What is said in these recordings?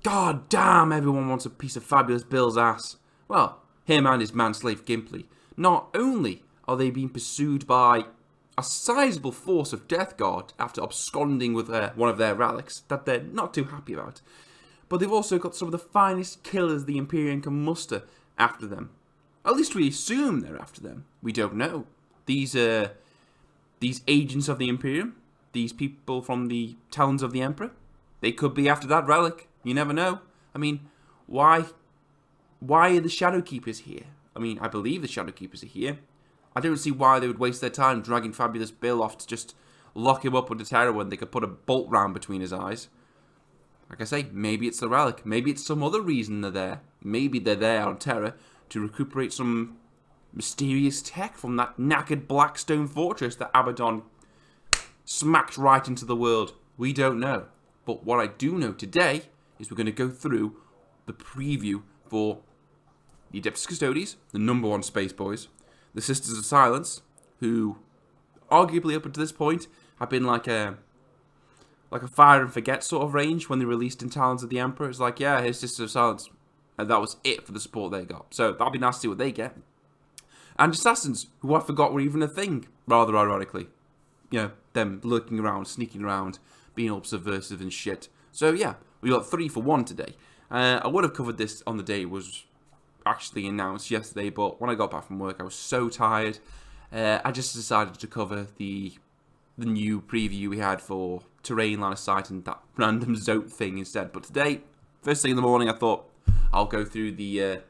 God damn, everyone wants a piece of Fabulous Bill's ass. Well, him and his man-slave Gimply. Not only are they being pursued by a sizable force of Death Guard after absconding with one of their relics that they're not too happy about, but they've also got some of the finest killers the Imperium can muster after them. At least we assume they're after them. We don't know. These agents of the Imperium, these people from the talons of the Emperor, they could be after that relic. You never know. I mean, why are the Shadow Keepers here? I mean, I believe the Shadow Keepers are here. I don't see why they would waste their time dragging Fabulous Bill off to just lock him up under terror when they could put a bolt round between his eyes. Like I say, maybe it's the relic. Maybe it's some other reason they're there. Maybe they're there on terror to recuperate some mysterious tech from that knackered Blackstone fortress that Abaddon smacked right into the world. We don't know. But what I do know today is we're going to go through the preview for the Adeptus Custodes, the #1 Space Boys, the Sisters of Silence, who arguably up until this point have been like a fire and forget sort of range when they released in Talons of the Emperor. It's like, yeah, here's Sisters of Silence. And that was it for the support they got. So that'll be nice to see what they get. And Assassins, who I forgot were even a thing, rather ironically. You know, them lurking around, sneaking around, being all subversive and shit. So yeah, we got 3 for 1 today. I would have covered this on the day it was actually announced yesterday, but when I got back from work, I was so tired. I just decided to cover the new preview we had for Terrain, Line of Sight, and that random Zope thing instead. But today, first thing in the morning, I thought I'll go through the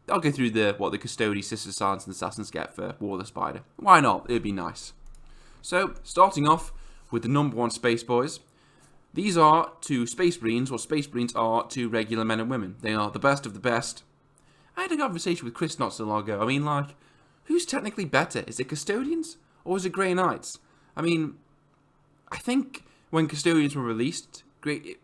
what the Custodes, Sisters of Silence, and Assassins get for War of the Spider. Why not? It'd be nice. So, starting off with the #1 Space Boys. These are to Space Marines what Space Marines are to regular men and women. They are the best of the best. I had a conversation with Chris not so long ago. I mean, like, who's technically better? Is it Custodians or is it Grey Knights? I mean, I think when Custodians were released, it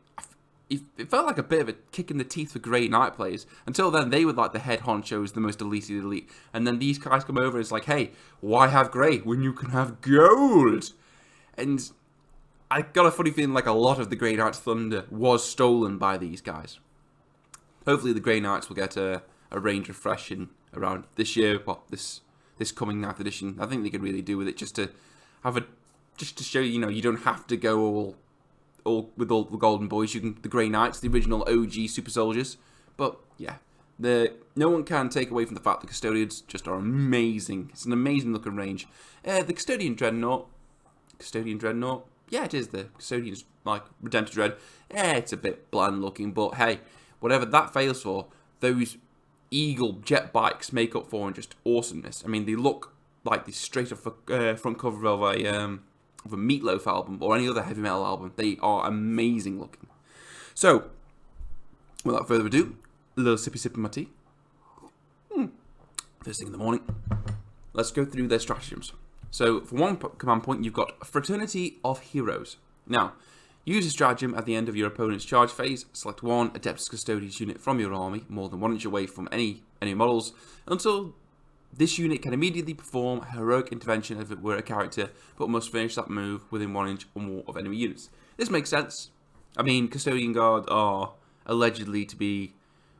felt like a bit of a kick in the teeth for Grey Knight players. Until then, they were like the head honchos, the most elite of the elite. And then these guys come over and it's like, hey, why have Grey when you can have gold? And I got a funny feeling like a lot of the Grey Knight's thunder was stolen by these guys. Hopefully the Grey Knights will get a range refreshing around this year, well, this coming 9th edition. I think they could really do with it just to show you don't have to go all with all the Golden Boys. You can the Grey Knights, the original OG super soldiers. But yeah, no one can take away from the fact the Custodians just are amazing. It's an amazing looking range. The Custodian Dreadnought. Yeah, it is the Custodian's like Redemptor Dread. Yeah, it's a bit bland looking, but hey, whatever that fails for, those Eagle jet bikes make up for in just awesomeness. I mean, they look like the straight off front cover of a Meatloaf album or any other heavy metal album. They are amazing looking. So, without further ado, a little sippy of my tea. First thing in the morning. Let's go through their stratagems. So, for one command point, you've got Fraternity of Heroes. Now, use a stratagem at the end of your opponent's charge phase. Select one Adeptus Custodes unit from your army, more than 1 inch away from any models, until this unit can immediately perform a heroic intervention if it were a character, but must finish that move within 1 inch or more of enemy units. This makes sense. I mean, Custodian Guard are allegedly to be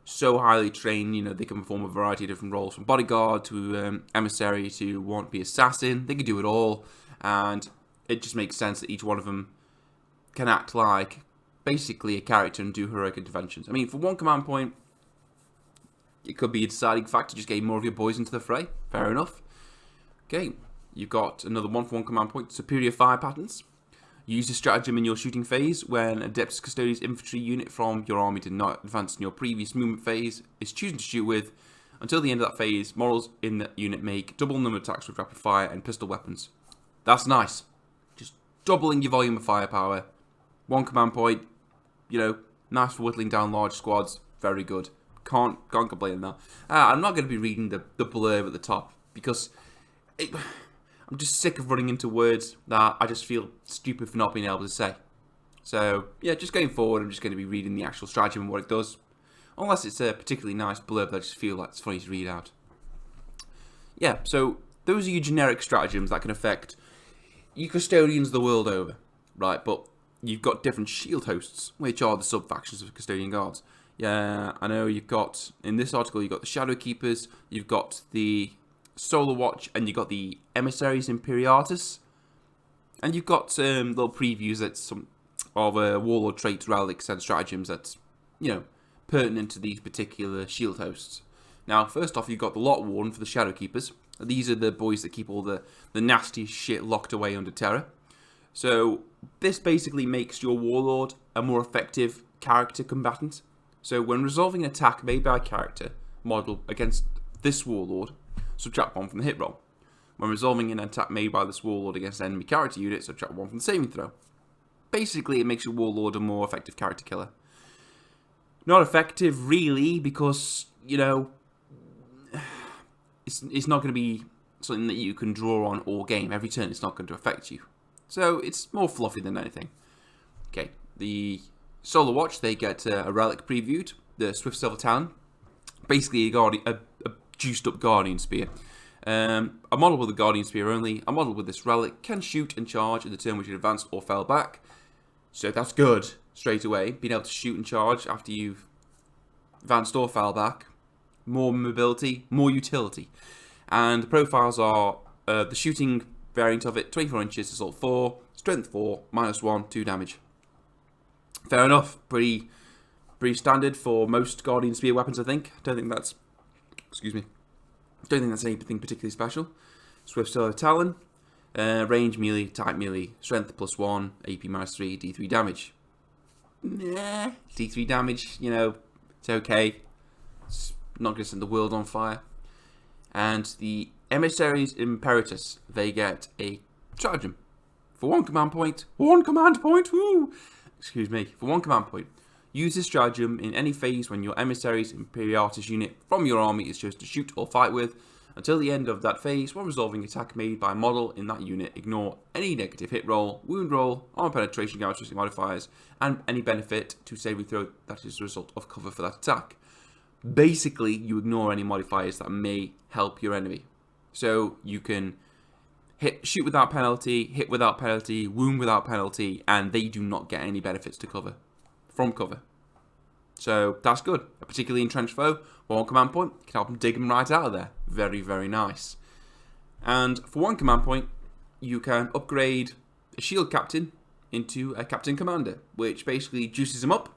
so highly trained, they can perform a variety of different roles, from bodyguard to emissary to want-be assassin. They can do it all, and it just makes sense that each one of them can act like basically a character and do heroic interventions. I mean, for one command point, it could be a deciding factor, just getting more of your boys into the fray. Fair enough. Okay, you've got another 1-for-1 command point, Superior Fire Patterns. Use the stratagem in your shooting phase when Adeptus Custodes infantry unit from your army did not advance in your previous movement phase is chosen to shoot with. Until the end of that phase, models in that unit make double number of attacks with rapid fire and pistol weapons. That's nice. Just doubling your volume of firepower. One command point, nice for whittling down large squads. Very good. Can't complain on that. I'm not going to be reading the blurb at the top because I'm just sick of running into words that I just feel stupid for not being able to say. So, yeah, just going forward, I'm just going to be reading the actual stratagem and what it does. Unless it's a particularly nice blurb that I just feel like it's funny to read out. Yeah, so those are your generic stratagems that can affect you Custodians the world over, right? But you've got different shield hosts, which are the sub-factions of Custodian Guards. Yeah, I know you've got, in this article, you've got the Shadow Keepers, you've got the Solar Watch, and you've got the Emissaries Imperiatus. And you've got little previews that of Warlord traits, relics, and stratagems that's, pertinent to these particular shield hosts. Now, first off, you've got the Lot Warden for the Shadow Keepers. These are the boys that keep all the nastiest shit locked away under terror. So, this basically makes your Warlord a more effective character combatant. So, when resolving an attack made by a character model against this Warlord, subtract 1 from the hit roll. When resolving an attack made by this Warlord against an enemy character unit, subtract 1 from the saving throw. Basically, it makes your Warlord a more effective character killer. Not effective, really, because, it's not going to be something that you can draw on all game. Every turn, it's not going to affect you. So, it's more fluffy than anything. Okay, the Solar Watch, they get a relic previewed, the Swift Silver Talon. Basically, a juiced up Guardian Spear. A model with a Guardian Spear only, a model with this relic can shoot and charge in the turn which it advanced or fell back. So that's good, straight away. Being able to shoot and charge after you've advanced or fell back. More mobility, more utility. And the profiles are the shooting variant of it, 24 inches, assault 4, strength 4, -1, 2 damage. Fair enough, pretty standard for most Guardian Spear weapons, I think. Don't think that's anything particularly special. Swift Silver Talon, range melee, type melee, strength +1, AP -3, D3 damage. Nah, D3 damage, it's okay. It's not going to set the world on fire. And the Emissaries Imperatus, they get a stratagem. For 1 command point, woo! For 1 command point. Use this stratagem in any phase when your Emissaries Imperiatus unit from your army is chosen to shoot or fight with. Until the end of that phase, when resolving attack made by a model in that unit, ignore any negative hit roll, wound roll, armor penetration characteristic modifiers, and any benefit to saving throw that is the result of cover for that attack. Basically, you ignore any modifiers that may help your enemy. So you can shoot without penalty, hit without penalty, wound without penalty, and they do not get any benefits to cover. From cover. So that's good. A particularly entrenched foe, 1 command point, can help them dig them right out of there. Very, very nice. And for 1 command point, you can upgrade a shield captain into a captain commander, which basically juices him up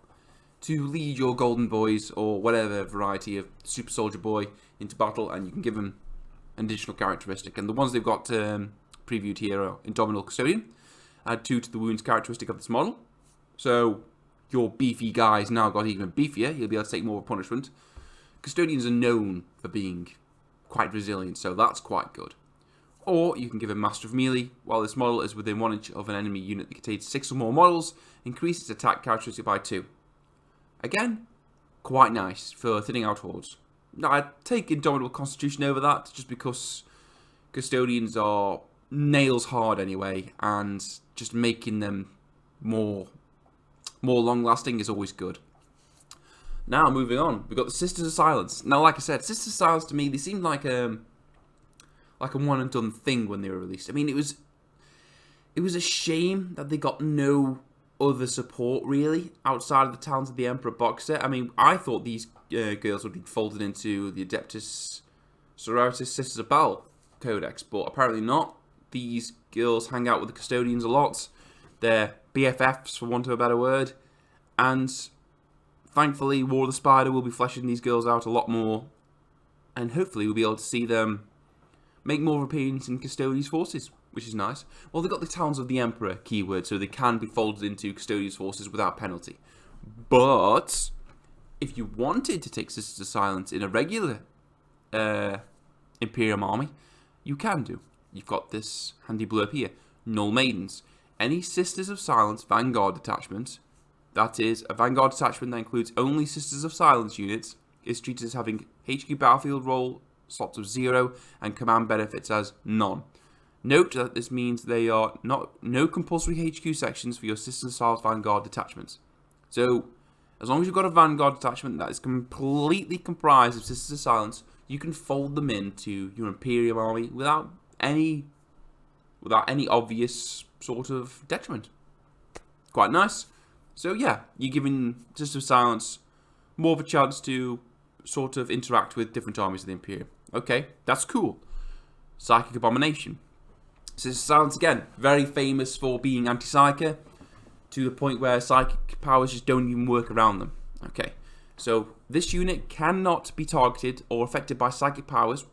to lead your golden boys or whatever variety of super soldier boy into battle, and you can give them an additional characteristic. And the ones they've got previewed here are Indomitable Custodian. Add 2 to the wounds characteristic of this model. So your beefy guy's now got even beefier. You'll be able to take more punishment. Custodians are known for being quite resilient, so that's quite good. Or you can give a Master of Melee. While this model is within 1 inch of an enemy unit that contains 6 or more models, increase its attack characteristic by 2. Again, quite nice for thinning out hordes. Now, I'd take Indomitable Constitution over that, just because Custodians are nails hard anyway, and just making them more long-lasting is always good. Now, moving on, we've got the Sisters of Silence. Now, like I said, Sisters of Silence to me, they seemed like a one-and-done thing when they were released. I mean, it was a shame that they got no other support, really, outside of the Talons of the Emperor box set. I mean, I thought these girls would be folded into the Adeptus Sororitas Sisters of Battle Codex, but apparently not. These girls hang out with the Custodians a lot. They're BFFs, for want of a better word, and thankfully War of the Spider will be fleshing these girls out a lot more, and hopefully we'll be able to see them make more of an appearance in Custodians forces, which is nice. Well, they've got the Talons of the Emperor keyword, so they can be folded into Custodians forces without penalty. But if you wanted to take Sisters of Silence in a regular Imperium army, you can do. You've got this handy blurb here. Null Maidens. Any Sisters of Silence Vanguard detachment, that is, a Vanguard detachment that includes only Sisters of Silence units, is treated as having HQ battlefield roll slots of 0 and command benefits as none. Note that this means they are no compulsory HQ sections for your Sisters of Silence Vanguard detachments. So, as long as you've got a Vanguard detachment that is completely comprised of Sisters of Silence, you can fold them into your Imperium army without any obvious sort of detriment. Quite nice. So yeah, you're giving System of Silence more of a chance to sort of interact with different armies of the Imperium. Okay, that's cool. Psychic Abomination. System of Silence, again, very famous for being anti-psyker, to the point where psychic powers just don't even work around them. Okay, so this unit cannot be targeted or affected by psychic powers.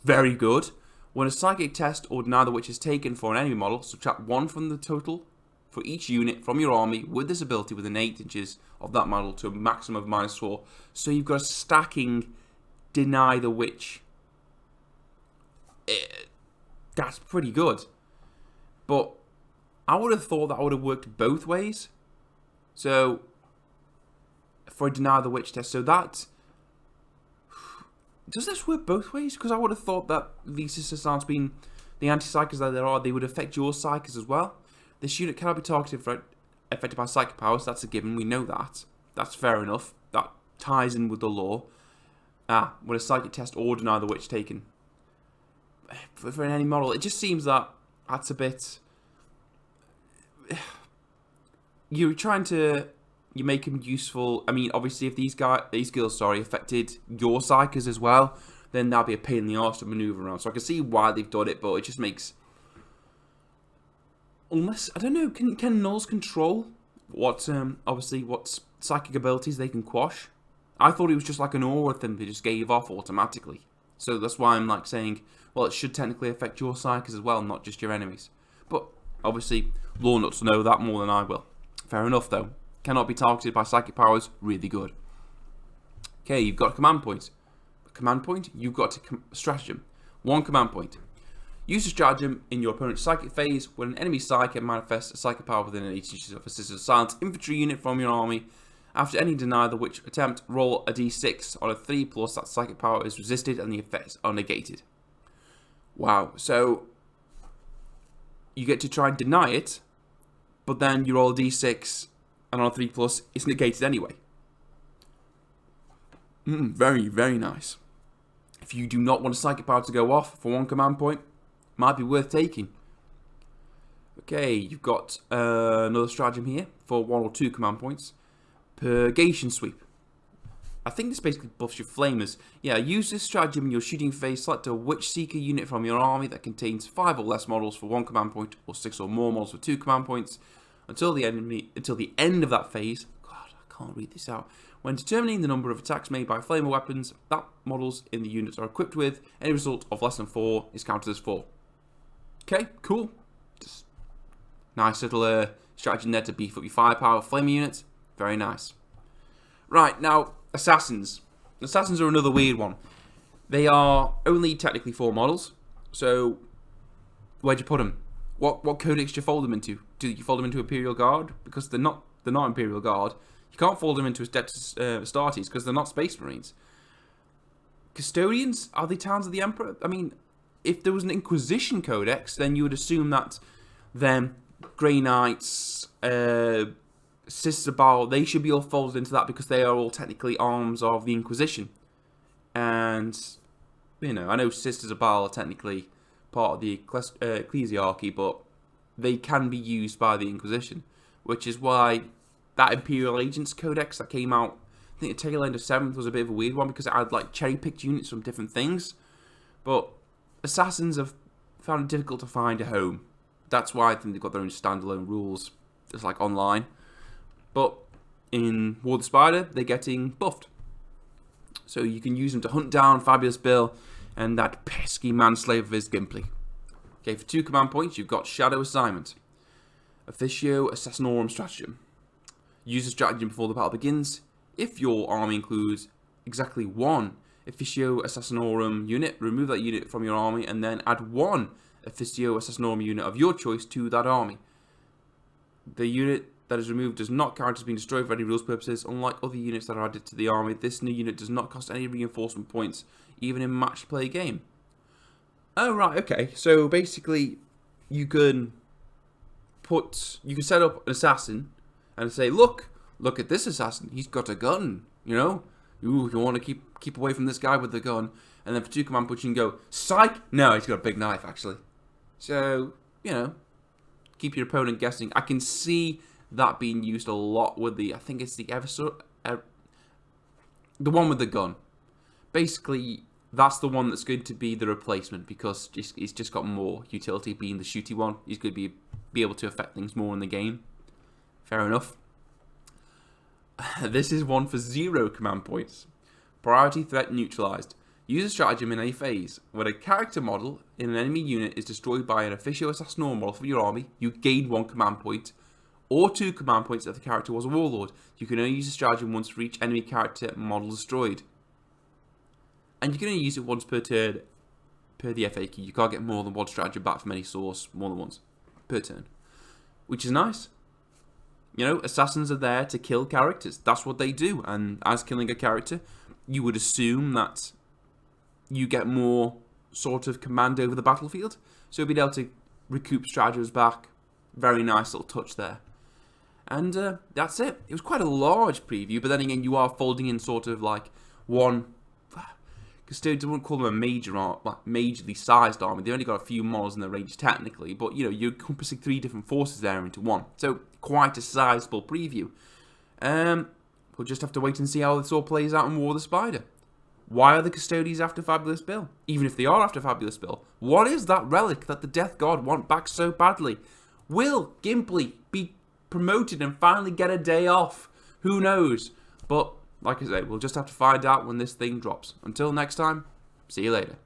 Very good. When a psychic test or deny the witch is taken for an enemy model, subtract 1 from the total for each unit from your army with this ability within 8 inches of that model to a maximum of -4. So you've got a stacking deny the witch. That's pretty good. But I would have thought that would have worked both ways. So for a deny the witch test, so that... Does this work both ways? Because I would have thought that these System of Silence, being the anti-psychers that there are, they would affect your psychers as well. This unit cannot be targeted for affected by psychic powers. That's a given. We know that. That's fair enough. That ties in with the law. When a psychic test or deny the witch taken for any model, it just seems that that's a bit. You're trying to. You make them useful. I mean, obviously, if these girls, affected your psychers as well, then that'd be a pain in the arse to maneuver around. So I can see why they've done it, but it just makes. Unless I don't know, can nulls control what obviously what psychic abilities they can quash? I thought it was just like an aura thing they just gave off automatically. So that's why I'm like saying, well, it should technically affect your psychers as well, not just your enemies. But obviously, law nuts know that more than I will. Fair enough though. Cannot be targeted by psychic powers, really good. Okay, you've got a command point. A command point, you've got a stratagem. 1 command point. Use a stratagem in your opponent's psychic phase when an enemy psychic manifests a psychic power within 8 inches of a System of Silence infantry unit from your army. After any deny the witch attempt, roll a d6 on a 3+, that psychic power is resisted and the effects are negated. Wow, so you get to try and deny it, but then you roll a d6 and on a 3+, it's negated anyway. Very, very nice. If you do not want a psychic power to go off for 1 command point, might be worth taking. Okay, you've got another stratagem here for 1 or 2 command points. Purgation Sweep. I think this basically buffs your flamers. Yeah, use this stratagem in your shooting phase. Select a Witch Seeker unit from your army that contains 5 or less models for 1 command point, or 6 or more models for 2 command points, until the end of that phase. God, I can't read this out. When determining the number of attacks made by flamer weapons that models in the units are equipped with, any result of less than 4 is counted as 4. Okay, cool. Just nice little strategy there to beef up your firepower. Flamer units, very nice. Right, now, Assassins. Assassins are another weird one. They are only technically 4 models, so where'd you put them? What codex do you fold them into? Do you fold them into Imperial Guard? Because they're not Imperial Guard. You can't fold them into Adeptus Custodes because they're not Space Marines. Custodians? Are they Towns of the Emperor? I mean, if there was an Inquisition Codex, then you would assume that them, Grey Knights, Sisters of Baal, they should be all folded into that because they are all technically arms of the Inquisition. And, you know, I know Sisters of Baal are technically part of the ecclesiarchy, but they can be used by the Inquisition, which is why that Imperial Agents Codex that came out, I think the tail end of 7th was a bit of a weird one because it had like cherry-picked units from different things, but Assassins have found it difficult to find a home. That's why I think they've got their own standalone rules, just like online. But in War of the Spider, they're getting buffed. So you can use them to hunt down Fabulous Bill and that pesky manslave of his Gimply. Okay, for 2 command points, you've got Shadow Assignment. Officio Assassinorum Stratagem. Use a stratagem before the battle begins. If your army includes exactly 1 Officio Assassinorum unit, remove that unit from your army and then add 1 Officio Assassinorum unit of your choice to that army. The unit that is removed does not count as being destroyed for any rules purposes. Unlike other units that are added to the army, this new unit does not cost any reinforcement points, even in match play game. Oh, right, okay. So basically, you can set up an assassin and say, look at this assassin. He's got a gun, you know? Ooh, you want to keep away from this guy with the gun. And then for 2 command points, you can go, psych! No, he's got a big knife, actually. So, you know, keep your opponent guessing. I can see that being used a lot with the, I think it's the the one with the gun. Basically, that's the one that's going to be the replacement, because it's just got more utility being the shooty one. He's going to be able to affect things more in the game. Fair enough. This is one for 0 command points. Priority threat neutralized. Use a stratagem in any phase. When a character model in an enemy unit is destroyed by an Officio Assassinorum model for your army, you gain 1 command point, or 2 command points if the character was a warlord. You can only use a stratagem once for each enemy character model destroyed. And you can only use it once per turn, per the FAQ. You can't get more than 1 stratagem back from any source, more than once per turn. Which is nice. You know, assassins are there to kill characters. That's what they do. And as killing a character, you would assume that you get more sort of command over the battlefield. So being able to recoup stratagems back, very nice little touch there. And that's it. It was quite a large preview, but then again, you are folding in sort of like one. Custodians, I wouldn't call them a majorly sized army. They only got a few models in the range technically, but you know, you're encompassing 3 different forces there into one. So quite a sizable preview. We'll just have to wait and see how this all plays out in War of the Spider. Why are the Custodes after Fabulous Bill? Even if they are after Fabulous Bill, what is that relic that the Death God want back so badly? Will Gimli be promoted and finally get a day off? Who knows? But like I say, we'll just have to find out when this thing drops. Until next time, see you later.